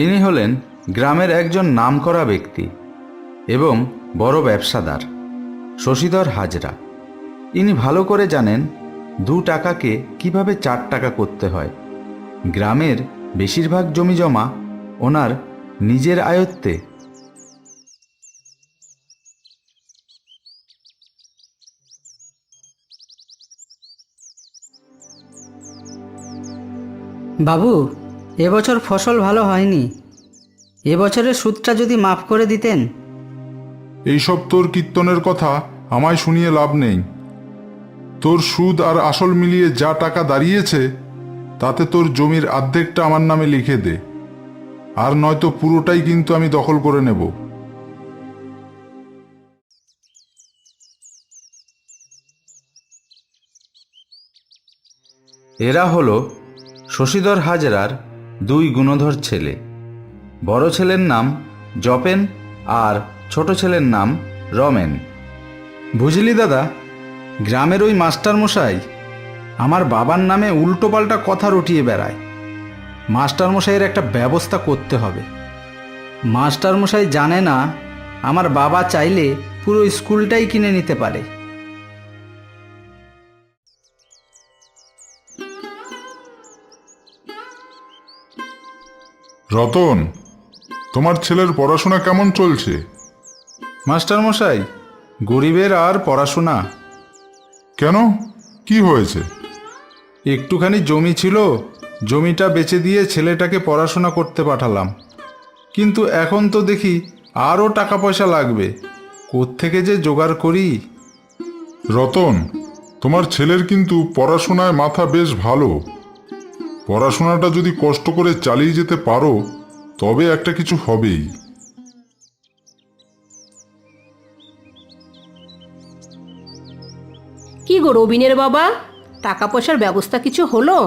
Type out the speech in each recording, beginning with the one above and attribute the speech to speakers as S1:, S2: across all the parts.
S1: ইনি হলেন গ্রামের একজন নামকরা ব্যক্তি এবং বড় ব্যবসাদার শশীধর হাজরা। ইনি ভালো করে জানেন 2 টাকাকে কিভাবে 4 টাকা করতে হয়। গ্রামের বেশিরভাগ জমি জমা ওনার নিজের আয়ত্তে।
S2: বাবু, এবছর ফসল ভালো হয়নি। এবছরের সুদটা যদি মাফ করে দিতেন।
S3: এইসব তোর কীর্তনের কথা আমায় শুনিয়ে লাভ নেই। তোর সুদ আর আসল মিলিয়ে যা টাকা দাঁড়িয়েছে তাতে তোর জমির অর্ধেকটা আমার নামে লিখে দে, আর নয়তো পুরোটাই কিন্তু আমি দখল করে নেব।
S1: এরা হলো শশীধর হাজরার 2 গুণধর ছেলে। বড় ছেলের নাম জপেন আর ছোট ছেলের নাম রমেন। বুঝলি দাদা, গ্রামের ওই মাস্টার মশাই আমার বাবার নামে উল্টোপাল্টা কথা রটিয়ে বেড়ায়। মাস্টার মশাইয়ের একটা ব্যবস্থা করতে হবে। মাস্টার মশাই জানে না আমার বাবা চাইলে পুরো স্কুলটাই কিনে নিতে পারে।
S3: রতন, তোমার ছেলের পড়াশোনা কেমন চলছে?
S1: মাস্টার মশাই, গরিবের আর পড়াশোনা।
S3: কেন, কি হয়েছে?
S1: একটুখানি জমি ছিল, জমিটা বেচে দিয়ে ছেলেটাকে পড়াশোনা করতে পাঠালাম। কিন্তু এখন তো দেখি আরও টাকা পয়সা লাগবে, কোত্থেকে যে জোগাড় করি।
S3: রতন, তোমার ছেলের কিন্তু পড়াশোনায় মাথা বেশ ভালো। পড়াশোনাটা যদি কষ্ট করে চালিয়ে যেতে পারো তবে একটা কিছু হবেই।
S4: কি গো রবিনের বাবা, টাকা পয়সার ব্যবস্থা কিছু হলো?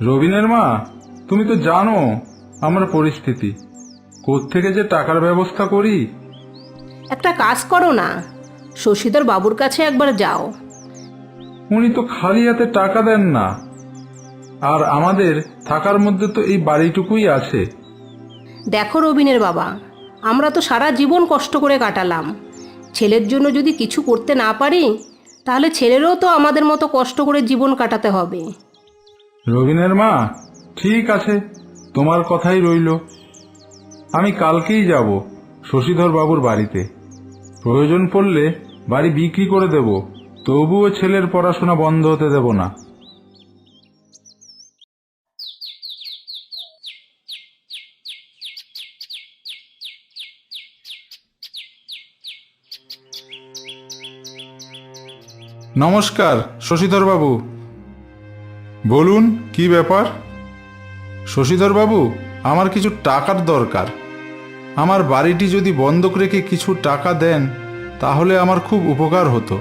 S1: রবিনের মা, তুমি তো জানো আমার পরিস্থিতি, কোত্থেকে যে টাকার ব্যবস্থা করি।
S4: একটা কাজ করো না, শশীধর বাবুর কাছে একবার যাও।
S1: উনি তো খালি হাতে টাকা দেন না, আর আমাদের থাকার মধ্যে তো এই বাড়িটুকুই আছে।
S4: দেখো রবিনের বাবা, আমরা তো সারা জীবন কষ্ট করে কাটালাম। ছেলের জন্য যদি কিছু করতে না পারি তাহলে ছেলেরও তো আমাদের মতো কষ্ট করে জীবন কাটাতে হবে।
S1: রবিনের মা, ঠিক আছে, তোমার কথাই রইল। আমি কালকেই যাব শশীধর বাবুর বাড়িতে। প্রয়োজন পড়লে বাড়ি বিক্রি করে দেব, তবুও ছেলের পড়াশোনা বন্ধ হতে দেব না। নমস্কার শশীধর বাবু।
S3: বলুন, কি ব্যাপার?
S1: শশীধর বাবু, আমার কিছু টাকার দরকার। আমার বাড়িটি যদি বন্ধক রেখে কিছু টাকা দেন তাহলে আমার খুব উপকার হতো।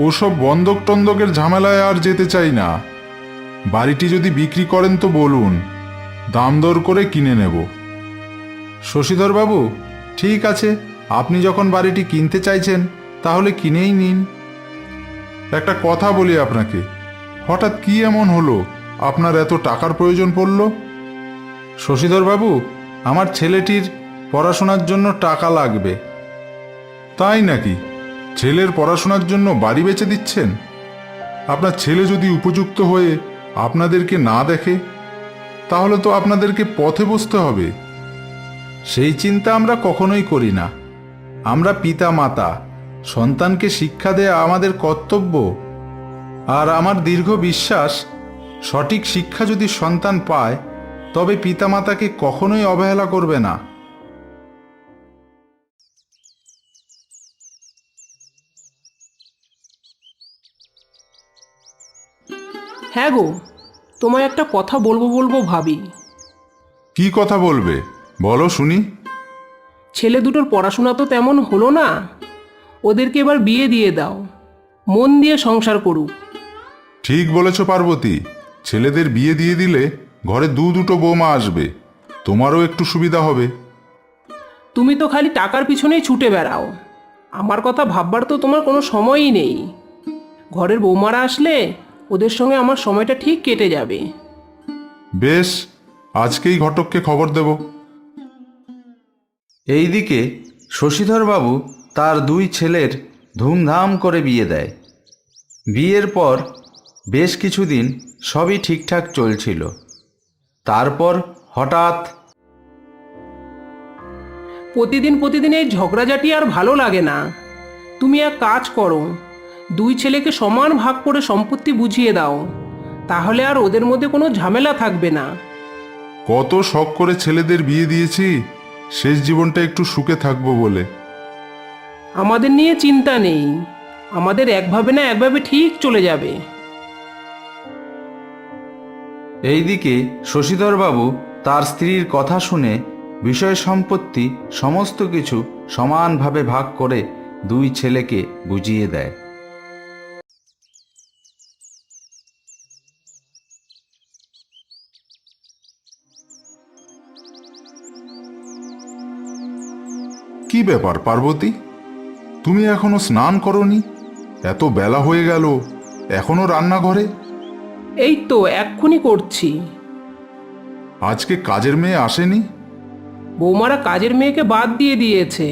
S3: ওসব বন্ধক টন্দকের ঝামেলায় আর যেতে চাই না। বাড়িটি যদি বিক্রি করেন তো বলুন, দাম দর করে কিনে নেব।
S1: শশীধর বাবু, ঠিক আছে, আপনি যখন বাড়িটি কিনতে চাইছেন তাহলে কিনেই নিন।
S3: একটা কথা বলি আপনাকে, হঠাৎ কি এমন হলো আপনার এত টাকার প্রয়োজন পড়ল?
S1: শশীধর বাবু, আমার ছেলেটির পড়াশোনার জন্য টাকা লাগবে।
S3: তাই নাকি? ছেলের পড়াশোনার জন্য বাড়ি বেচে দিচ্ছেন? আপনার ছেলে যদি উপযুক্ত হয়ে আপনাদেরকে না দেখে তাহলে তো আপনাদেরকে পথে বসতে হবে।
S1: সেই চিন্তা আমরা কখনোই করি না। আমরা পিতা মাতা, সন্তানকে শিক্ষা দেয়া আমাদের কর্তব্য। আর আমার দীর্ঘ বিশ্বাস, সঠিক শিক্ষা যদি সন্তান পায় তবে পিতামাতাকে কখনোই অবহেলা করবে না।
S5: হ্যাঁ গো, তোমায় একটা কথা বলবো বলবো ভাবি।
S3: কি কথা বলবে, বলো শুনি।
S5: ছেলে দুটোর পড়াশোনা তো তেমন হলো না, ওদেরকে এবার বিয়ে দিয়ে দাও, মন দিয়ে সংসার করুক।
S3: ঠিক বলেছ পার্বতী, ছেলেদের বিয়ে দিয়ে দিলে ঘরে দুটো বৌমা আসবে, তোমারও একটু সুবিধা হবে।
S5: তুমি তো খালি টাকার পিছনেই ছুটে বেড়াও, আমার কথা ভাববার তো তোমার কোনো সময়ই নেই। ঘরের বৌমারা আসলে ওদের সঙ্গে আমার সময়টা ঠিক কেটে যাবে।
S3: বেশ, আজকেই ঘটককে খবর দেব।
S1: এইদিকে শশীধরবাবু তার দুই ছেলের ধুমধাম করে বিয়ে দেয়। বিয়ের পর বেশ কিছুদিন সবই ঠিকঠাক চলছিল। তারপর হঠাৎ
S5: প্রতিদিন এই ঝগড়াঝাটি আর ভালো লাগে না। তুমি এক কাজ করো, দুই ছেলেকে সমান ভাগ করে সম্পত্তি বুঝিয়ে দাও, তাহলে আর ওদের মধ্যে কোনো ঝামেলা থাকবে না।
S3: কত শখ করে ছেলেদের বিয়ে দিয়েছি শেষ জীবনটা একটু সুখে থাকবো বলে।
S5: আমাদের নিয়ে চিন্তা নেই, আমাদের একভাবে না একভাবে ঠিক চলে যাবে।
S1: এইদিকে শশীধরবাবু তার স্ত্রীর কথা শুনে বিষয় সম্পত্তি সমস্ত কিছু সমানভাবে ভাগ করে দুই ছেলেকে বুঝিয়ে দেয়।
S3: কি ব্যাপার পার্বতী, তুমি এখনো স্নান করনি? এত বেলা হয়ে গেল, এখনো রান্নাঘরে?
S5: এই তো এক্ষুনি করছি।
S3: আজকে কাজের মেয়ে আসেনি?
S5: বৌমারা কাজের মেয়েকে বাদ দিয়ে দিয়েছে।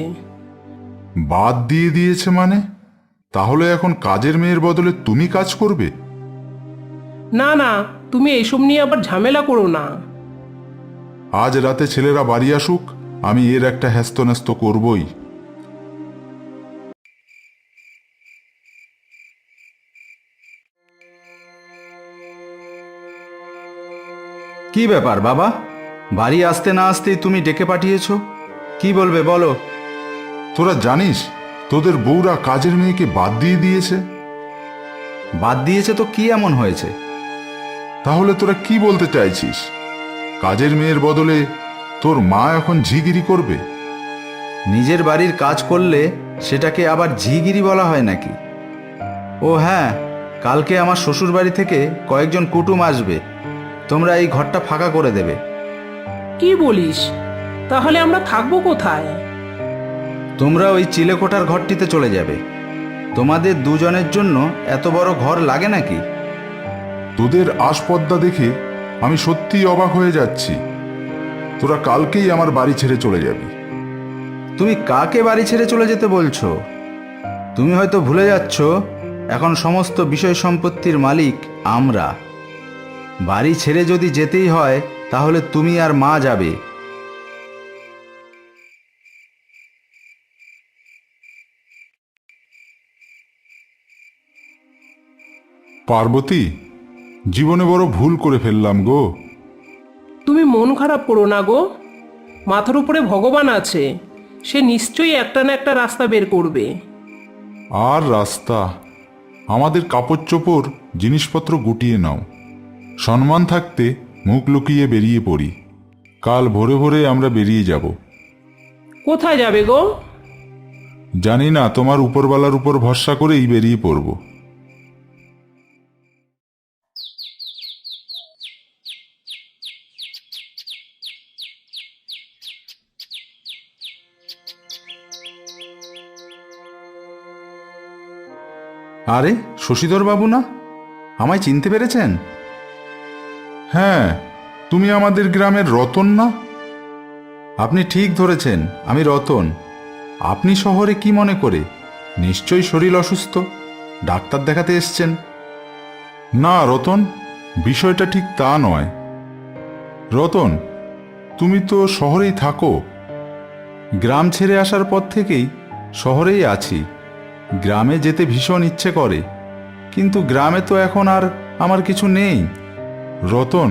S3: বাদ দিয়ে দিয়েছে মানে? তাহলে এখন কাজের মেয়ের বদলে তুমি কাজ করবে?
S5: না না, তুমি এইসব নিয়ে আবার ঝামেলা করো না।
S3: আজ রাতে ছেলেরা বাড়ি আসুক, আমি এর একটা হ্যাস্তন্যাস্ত করবই।
S1: কি ব্যাপার বাবা, বাড়ি আসতে না আসতেই তুমি ডেকে পাঠিয়েছো? কি বলবে বলো।
S3: তোরা জানিস তোদের বউরা কাজের মেয়েকে বাদ দিয়ে দিয়েছে?
S1: বাদ দিয়েছে তো কি এমন হয়েছে?
S3: তাহলে তোরা কি বলতে চাইছিস? কাজের মেয়ের বদলে তোর মা এখন ঝিগিরি করবে?
S1: নিজের বাড়ির কাজ করলে সেটাকে আবার ঝিগিরি বলা হয় নাকি? ও হ্যাঁ, কালকে আমার শ্বশুর বাড়ি থেকে কয়েকজন কুটুম আসবে, তোমরা এই ঘরটা ফাঁকা করে দেবে।
S5: কি বলিস? তাহলে আমরা থাকবো কোথায়?
S1: তোমরা ওই চিলেকোঠার ঘরটিতে চলে যাবে। তোমাদের দুজনের জন্য এত বড় ঘর লাগে নাকি?
S3: তোদের আসপদ্দা দেখে আমি সত্যিই অবাক হয়ে যাচ্ছি। তোরা কালকেই আমার বাড়ি ছেড়ে চলে যাবি।
S1: তুমি কাকে বাড়ি ছেড়ে চলে যেতে বলছো? তুমি হয়তো ভুলে যাচ্ছ এখন সমস্ত বিষয় সম্পত্তির মালিক আমরা। বাড়ি ছেড়ে যদি যেতেই হয় তাহলে তুমি আর মা যাবে।
S3: পার্বতী, জীবনে বড় ভুল করে ফেললাম গো।
S5: তুমি মন খারাপ করো না গো, মাথার উপরে ভগবান আছে, সে নিশ্চয়ই একটা না একটা রাস্তা বের করবে।
S3: আর রাস্তা? আমাদের কাপড় চোপড় জিনিসপত্র গুটিয়ে নাও। সম্মান থাকতে মুখ লুকিয়ে বেরিয়ে পড়ি। কাল ভোরে ভোরে আমরা বেরিয়ে যাব।
S5: কোথায় যাবে গো?
S3: জানি না, তোমার উপরওয়ালার উপর ভরসা করেই বেরিয়ে পড়ব।
S1: আরে শশীধর বাবু না? আমায় চিনতে পেরেছেন?
S3: হ্যাঁ, তুমি আমাদের গ্রামের রতন না?
S1: আপনি ঠিক ধরেছেন, আমি রতন। আপনি শহরে কি মনে করে? নিশ্চয়ই শরীর অসুস্থ, ডাক্তার দেখাতে এসছেন।
S3: না রতন, বিষয়টা ঠিক তা নয়। রতন, তুমি তো শহরেই থাকো।
S1: গ্রাম ছেড়ে আসার পর থেকেই শহরেই আছি। গ্রামে যেতে ভীষণ ইচ্ছে করে, কিন্তু গ্রামে তো এখন আর আমার কিছু নেই।
S3: রতন,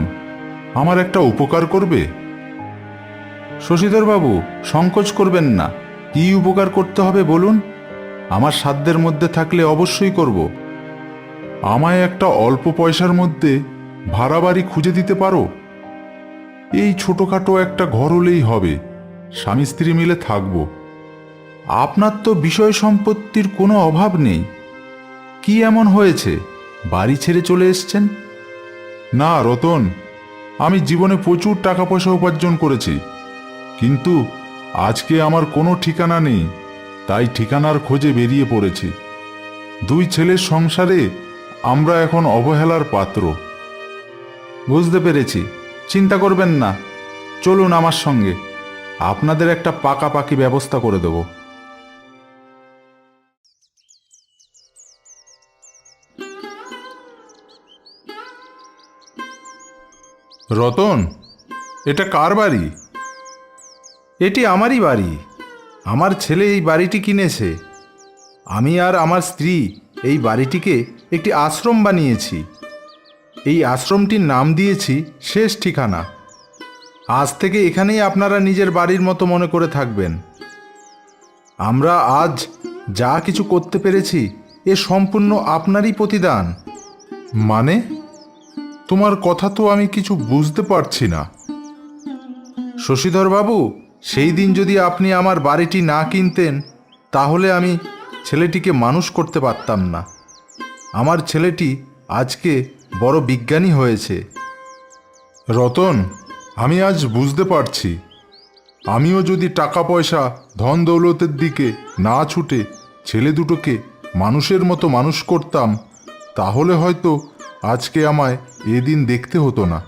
S3: আমার একটা উপকার করবে?
S1: শশীধর বাবু, সংকোচ করবেন না। কি উপকার করতে হবে বলুন, আমার সাধ্যের মধ্যে থাকলে অবশ্যই করব।
S3: আমায় একটা অল্প পয়সার মধ্যে ভাড়া বাড়ি খুঁজে দিতে পারো? এই ছোটখাটো একটা ঘর হলেই হবে, স্বামী স্ত্রী মিলে থাকবো।
S1: আপনার তো বিষয় সম্পত্তির কোনো অভাব নেই। কি এমন হয়েছে বাড়ি ছেড়ে চলে এসছেন?
S3: না রতন, আমি জীবনে প্রচুর টাকা পয়সা উপার্জন করেছি, কিন্তু আজকে আমার কোনো ঠিকানা নেই, তাই ঠিকানার খোঁজে বেরিয়ে পড়েছি। দুই ছেলের সংসারে আমরা এখন অবহেলার পাত্র।
S1: বুঝতে পেরেছি,
S3: চিন্তা করবেন না, চলুন আমার সঙ্গে, আপনাদের একটা পাকাপাকি ব্যবস্থা করে দেব। রতন, এটা কার বাড়ি? এটি আমারই বাড়ি। আমার ছেলে এই বাড়িটি কিনেছে। আমি আর আমার স্ত্রী এই বাড়িটিকে একটি আশ্রম বানিয়েছি। এই আশ্রমটির নাম দিয়েছি শেষ ঠিকানা। আজ থেকে এখানেই আপনারা নিজের বাড়ির মতো মনে করে থাকবেন। আমরা আজ যা কিছু করতে পেরেছি এ সম্পূর্ণ আপনারই প্রতিদান। মানে, তোমার কথা তো আমি কিছু বুঝতে পারছি না। শশীধর বাবু, সেই দিন যদি আপনি আমার বাড়িটি না কিনতেন তাহলে আমি ছেলেটিকে মানুষ করতে পারতাম না। আমার ছেলেটি আজকে বড় বিজ্ঞানী হয়েছে। রতন, আমি আজ বুঝতে পারছি, আমিও যদি টাকা পয়সা ধন দৌলতের দিকে না ছুটে ছেলে দুটোকে মানুষের মতো মানুষ করতাম তাহলে হয়তো আজকে আমায় এদিন দেখতে হতো না।